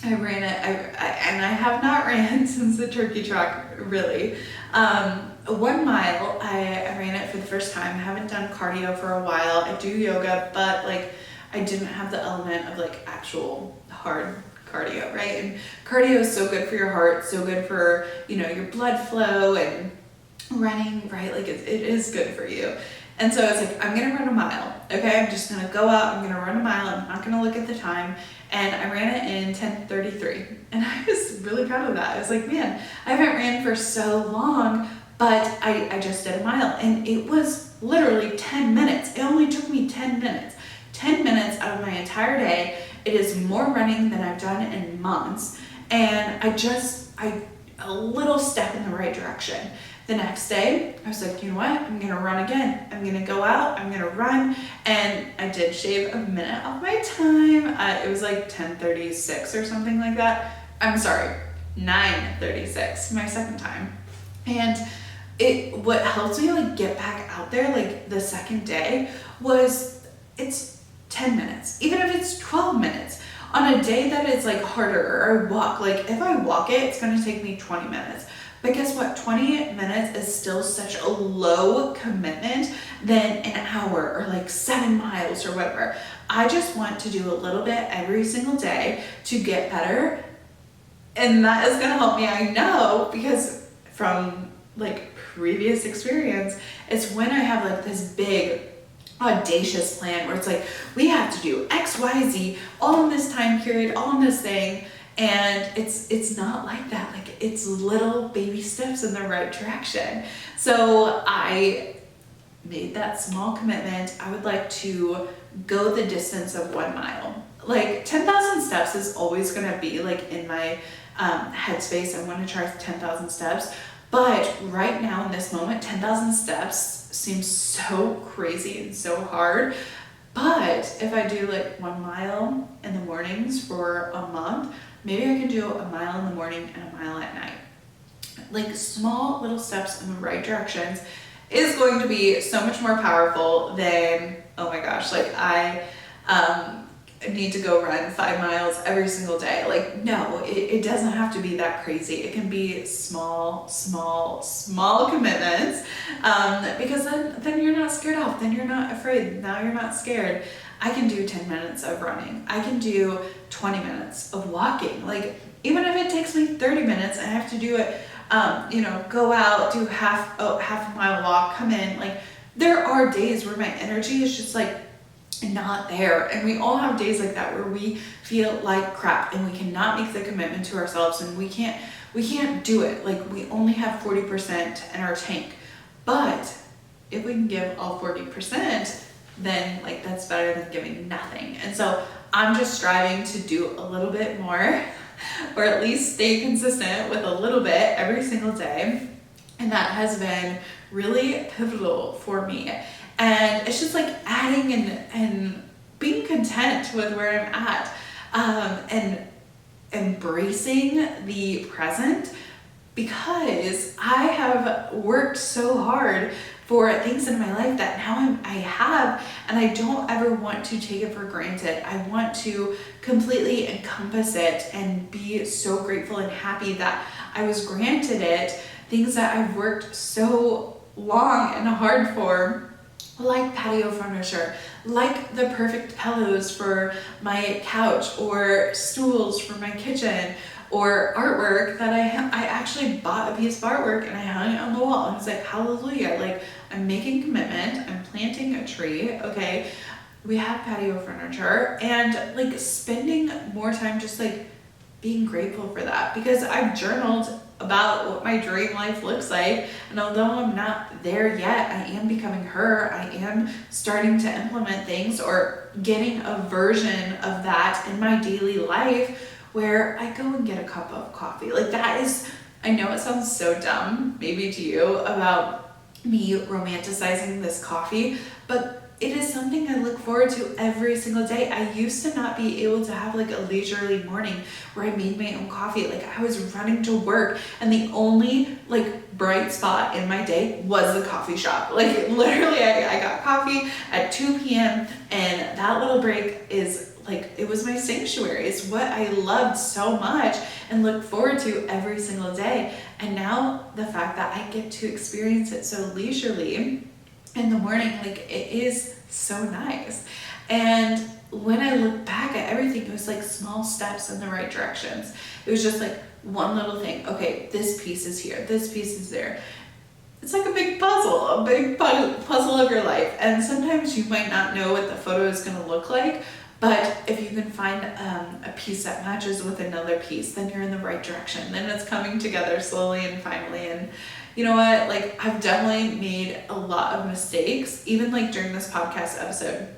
I ran it, and I have not ran since the turkey trot, really. 1 mile, I ran it for the first time. I haven't done cardio for a while. I do yoga, but like I didn't have the element of like actual hard cardio, right? And cardio is so good for your heart, so good for, you know, your blood flow and running, right? Like it is good for you. And so I was like, I'm gonna run a mile, okay? I'm just gonna go out, I'm gonna run a mile, I'm not gonna look at the time. And I ran it in 10:33. And I was really proud of that. I was like, man, I haven't ran for so long, but I just did a mile. And it was literally 10 minutes. It only took me 10 minutes. 10 minutes out of my entire day. It is more running than I've done in months. And a little step in the right direction. The next day, I was like, you know what? I'm gonna run again. I'm gonna go out, I'm gonna run. And I did shave a minute off my time. It was like 10:36 or something like that. I'm sorry, 9:36, my second time. And what helped me like get back out there like the second day was it's 10 minutes, even if it's 12 minutes. On a day that is like harder, or I walk, like if I walk it, it's gonna take me 20 minutes. But guess what? 20 minutes is still such a low commitment than an hour or like 7 miles or whatever. I just want to do a little bit every single day to get better. And that is gonna help me, I know, because from like previous experience, it's when I have like this big audacious plan where it's like, we have to do X, Y, Z, all in this time period, all in this thing. And it's not like that. Like it's little baby steps in the right direction. So I made that small commitment. I would like to go the distance of 1 mile. Like 10,000 steps is always gonna be like in my headspace. I wanna try 10,000 steps. But right now in this moment, 10,000 steps seems so crazy and so hard. But if I do like 1 mile in the mornings for a month, maybe I can do a mile in the morning and a mile at night. Like small little steps in the right directions is going to be so much more powerful than, oh my gosh, like I need to go run 5 miles every single day. Like, no, it doesn't have to be that crazy. It can be small commitments, because then you're not scared off. Then you're not afraid. Now you're not scared. I can do 10 minutes of running. I can do 20 minutes of walking. Like, even if it takes me 30 minutes and I have to do it, go out, do half a mile walk, come in. Like, there are days where my energy is just like not there. And we all have days like that where we feel like crap and we cannot make the commitment to ourselves and we can't do it. Like, we only have 40% in our tank. But if we can give all 40%, then like that's better than giving nothing. And so I'm just striving to do a little bit more, or at least stay consistent with a little bit every single day. And that has been really pivotal for me. And it's just like adding and being content with where I'm at, and embracing the present, because I have worked so hard for things in my life that now I have, and I don't ever want to take it for granted. I want to completely encompass it and be so grateful and happy that I was granted it, things that I've worked so long and hard for, like patio furniture, like the perfect pillows for my couch, or stools for my kitchen, or artwork that I actually bought a piece of artwork and I hung it on the wall. And I was like, hallelujah, like I'm making commitment, I'm planting a tree, okay? We have patio furniture, and like spending more time just like being grateful for that, because I've journaled about what my dream life looks like. And although I'm not there yet, I am becoming her. I am starting to implement things or getting a version of that in my daily life where I go and get a cup of coffee. Like that is, I know it sounds so dumb, maybe to you, about me romanticizing this coffee, but it is something I look forward to every single day. I used to not be able to have like a leisurely morning where I made my own coffee. Like I was running to work and the only like bright spot in my day was the coffee shop. Like literally I got coffee at 2 p.m. and that little break is like, it was my sanctuary. It's what I loved so much and look forward to every single day. And now the fact that I get to experience it so leisurely in the morning, like it is so nice. And when I look back at everything, it was like small steps in the right directions. It was just like one little thing. Okay, this piece is here, this piece is there. it's like a big puzzle, puzzle of your life. And sometimes you might not know what the photo is going to look like, but if you can find a piece that matches with another piece, then you're in the right direction. Then it's coming together slowly and finally. And you know what? Like, I've definitely made a lot of mistakes, even like during this podcast episode.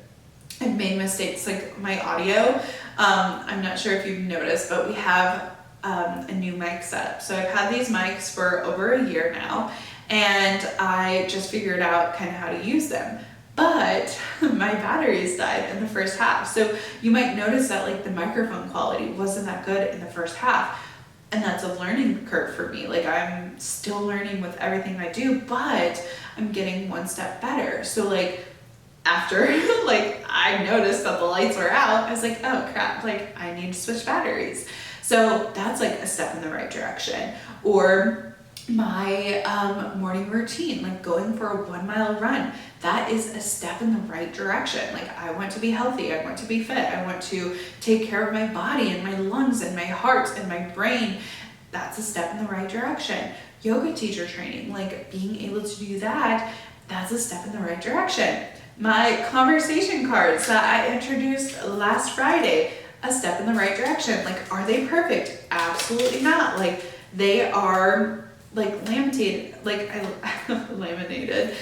I've made mistakes, like my audio. I'm not sure if you've noticed, but we have a new mic setup. So I've had these mics for over a year now, and I just figured out kind of how to use them. But my batteries died in the first half. So you might notice that like the microphone quality wasn't that good in the first half. And that's a learning curve for me. Like, I'm still learning with everything I do, but I'm getting one step better. So like after like I noticed that the lights were out, I was like, oh crap, like I need to switch batteries. So that's like a step in the right direction. Or my morning routine, like going for a 1 mile run, that is a step in the right direction. Like, I want to be healthy, I want to be fit, I want to take care of my body and my lungs and my heart and my brain. That's a step in the right direction. Yoga teacher training, like being able to do that, that's a step in the right direction. My conversation cards that I introduced last Friday, a step in the right direction. Like, are they perfect? Absolutely not. Like, they are like laminated, like I laminated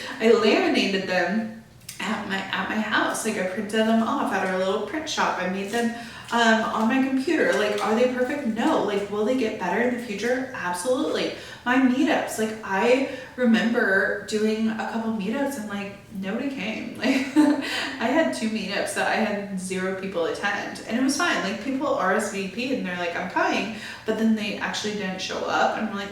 them at my house. Like, I printed them off at our little print shop. I made them on my computer. Like, are they perfect? No. Like, will they get better in the future? Absolutely. My meetups, like I remember doing a couple meetups and like nobody came. Like I had 2 meetups that I had 0 people attend, and it was fine. Like, people RSVP and they're like, I'm coming, but then they actually didn't show up, and I'm like,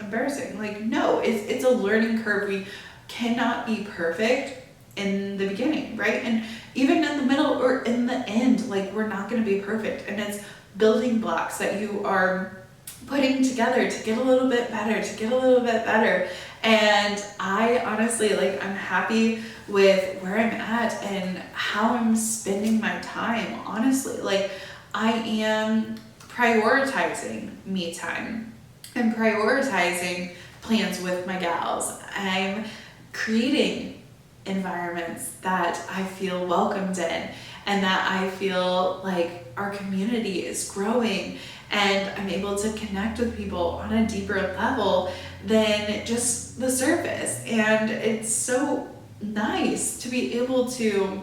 embarrassing. Like, no, it's a learning curve. We cannot be perfect in the beginning, right? And even in the middle or in the end, like, we're not going to be perfect, and it's building blocks that you are putting together to get a little bit better. And I honestly, like, I'm happy with where I'm at and how I'm spending my time, honestly. Like, I am prioritizing me time and prioritizing plans with my gals. I'm creating environments that I feel welcomed in, and that I feel like our community is growing, and I'm able to connect with people on a deeper level than just the surface. And it's so nice to be able to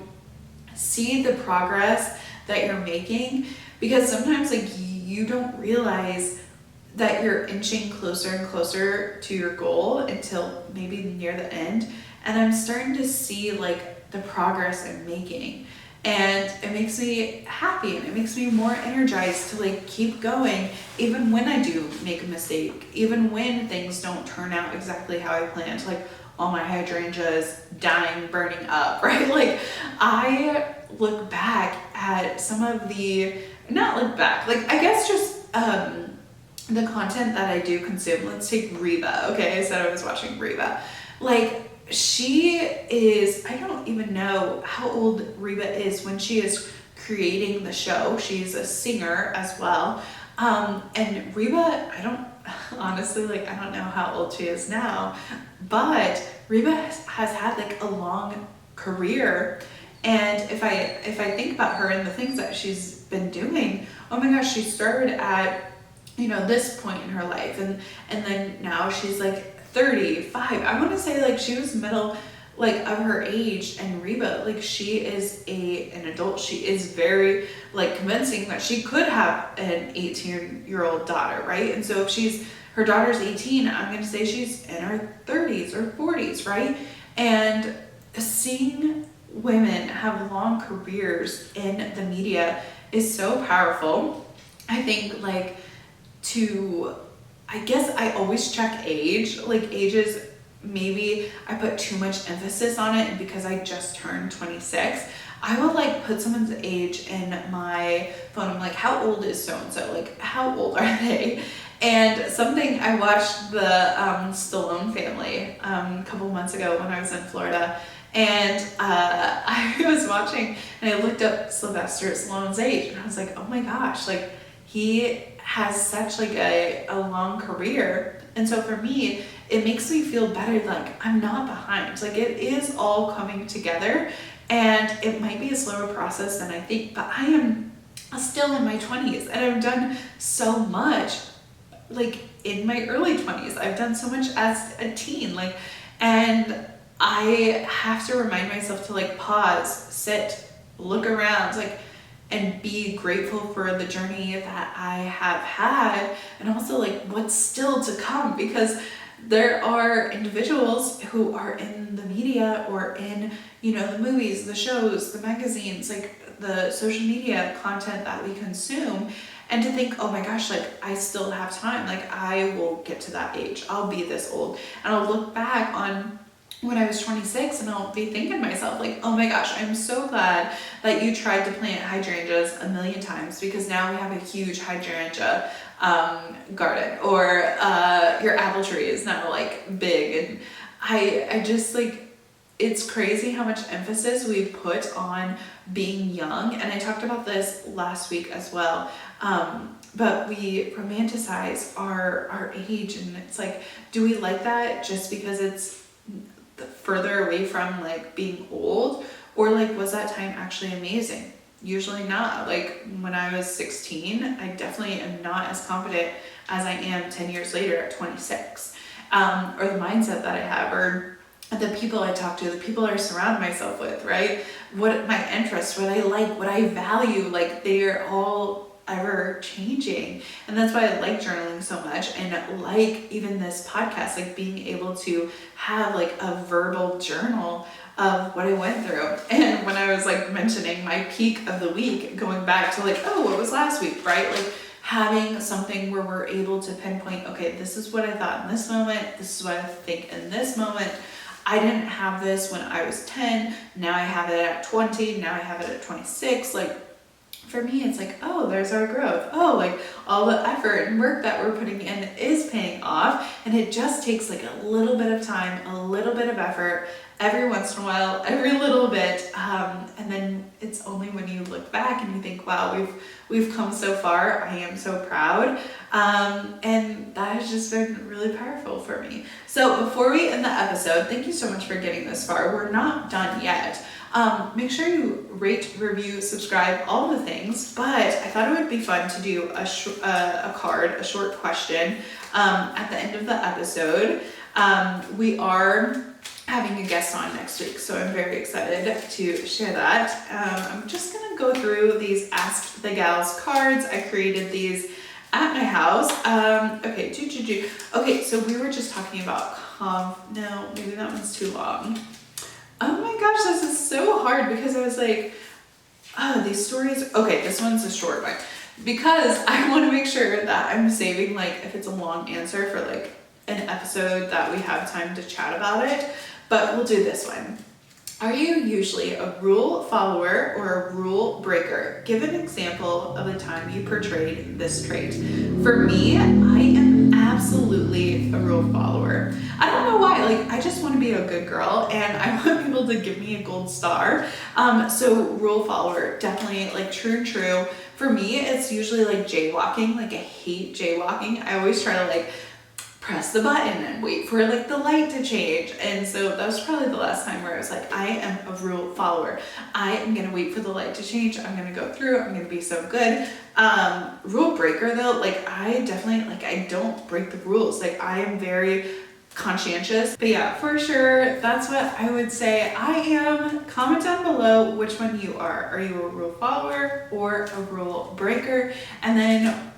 see the progress that you're making, because sometimes like you don't realize that you're inching closer and closer to your goal until maybe near the end. And I'm starting to see like the progress I'm making, and it makes me happy, and it makes me more energized to like keep going, even when I do make a mistake, even when things don't turn out exactly how I planned, like all my hydrangeas dying, burning up, right? Like, I look back at some of the, not look back, like I guess just the content that I do consume. Let's take Reba, okay? I said I was watching Reba. Like, she is, I don't even know how old Reba is when she is creating the show. She's a singer as well. And Reba, honestly, like, I don't know how old she is now, but Reba has had like a long career. And if I think about her and the things that she's been doing, oh my gosh, she started at, this point in her life. And then now she's like 35. I want to say like she was middle like of her age, and Reba, like, she is an adult. She is very like convincing that she could have an 18-year-old daughter, right? And so if her daughter's 18, I'm going to say she's in her 30s or 40s, right? And seeing women have long careers in the media is so powerful. I think like I guess I always check age, like ages, maybe I put too much emphasis on it, and because I just turned 26, I will like put someone's age in my phone. I'm like, how old is so-and-so? Like, how old are they? And something, I watched the Stallone family a couple months ago when I was in Florida, and I was watching and I looked up Sylvester Stallone's age, and I was like, oh my gosh, like, he has such like a long career. And so for me, it makes me feel better, like I'm not behind. Like it is all coming together, and it might be a slower process than I think, but I am still in my 20s and I've done so much like in my early 20s. I've done so much as a teen, like, and I have to remind myself to like pause, sit, look around, like, and be grateful for the journey that I have had, and also like what's still to come, because there are individuals who are in the media or in, you know, the movies, the shows, the magazines, like the social media content that we consume, and to think, oh my gosh, like I still have time, like I will get to that age, I'll be this old, and I'll look back on when I was 26 and I'll be thinking to myself like, oh my gosh, I'm so glad that you tried to plant hydrangeas a million times, because now we have a huge hydrangea garden, or your apple tree is now like big. And I just like, it's crazy how much emphasis we put on being young. And I talked about this last week as well. But we romanticize our age, and it's like, do we like that just because it's further away from like being old, or like was that time actually amazing? Usually not. Like when I was 16, I definitely am not as confident as I am 10 years later at 26. Or the mindset that I have, or the people I talk to, the people I surround myself with, right? What my interests, what I like, what I value, like they're all ever changing. And that's why I like journaling so much, and like even this podcast, like being able to have like a verbal journal of what I went through. And when I was like mentioning my peak of the week, going back to like, oh, what was last week, right? Like having something where we're able to pinpoint, okay, this is what I thought in this moment, this is what I think in this moment. I didn't have this when I was 10, now I have it at 20, now I have it at 26. Like for me, it's like, oh, there's our growth. Oh, like all the effort and work that we're putting in is paying off. And it just takes like a little bit of time, a little bit of effort, every once in a while, every little bit. And then it's only when you look back and you think, wow, we've come so far. I am so proud. And that has just been really powerful for me. So before we end the episode, thank you so much for getting this far. We're not done yet. Make sure you rate, review, subscribe, all the things, but I thought it would be fun to do a short question at the end of the episode. We are having a guest on next week, so I'm very excited to share that. I'm just gonna go through these Ask the Gals cards. I created these at my house. Okay, so we were just talking about no, maybe that one's too long. Oh my gosh, this is so hard, because I was like, oh, these stories. Okay, this one's a short one, because I want to make sure that I'm saving, like, if it's a long answer for like an episode that we have time to chat about it, but we'll do this one. Are you usually a rule follower or a rule breaker? Give an example of a time you portrayed this trait. For me, I am absolutely a rule follower. I don't know why, like I just want to be a good girl and I want people to give me a gold star. So rule follower, definitely like true and true. For me, it's usually like jaywalking. Like I hate jaywalking. I always try to like press the button and wait for like the light to change. And so that was probably the last time where I was like, I am a rule follower. I am gonna wait for the light to change. I'm gonna go through, I'm gonna be so good. Rule breaker though, like I definitely, like I don't break the rules. Like I am very conscientious. But yeah, for sure, that's what I would say I am. Comment down below which one you are. Are you a rule follower or a rule breaker? And then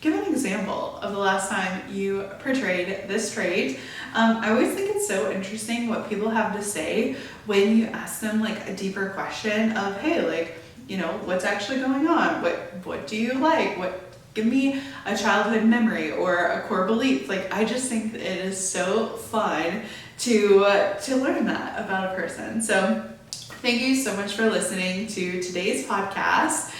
give an example of the last time you portrayed this trait. I always think it's so interesting what people have to say when you ask them like a deeper question of, hey, like, you know, what's actually going on? What do you like? Give me a childhood memory or a core belief. Like, I just think that it is so fun to learn that about a person. So thank you so much for listening to today's podcast.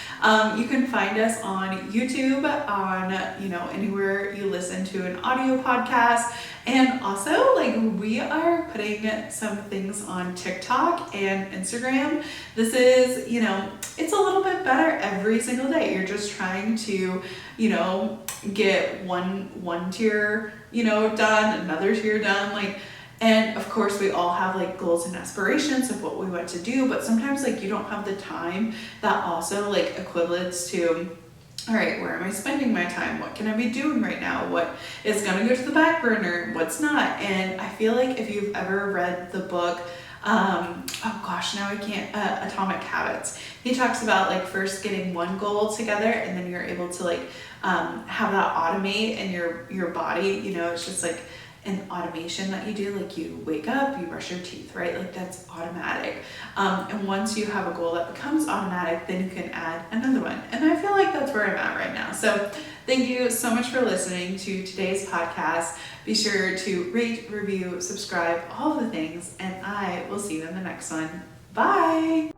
You can find us on YouTube, on, you know, anywhere you listen to an audio podcast. And also, like, we are putting some things on TikTok and Instagram. This is, you know, it's a little bit better every single day. You're just trying to, you know, get one tier, done, another tier done, like, and of course we all have like goals and aspirations of what we want to do, but sometimes like you don't have the time that also like equivalents to, all right, where am I spending my time? What can I be doing right now? What is going to go to the back burner? What's not? And I feel like if you've ever read the book, oh gosh, now I can't, Atomic Habits. He talks about like first getting one goal together, and then you're able to like have that automate in your body. It's just like an automation that you do, like you wake up, you brush your teeth, right? Like that's automatic. And once you have a goal that becomes automatic, then you can add another one. And I feel like that's where I'm at right now. So thank you so much for listening to today's podcast. Be sure to rate, review, subscribe, all of the things, and I will see you in the next one. Bye.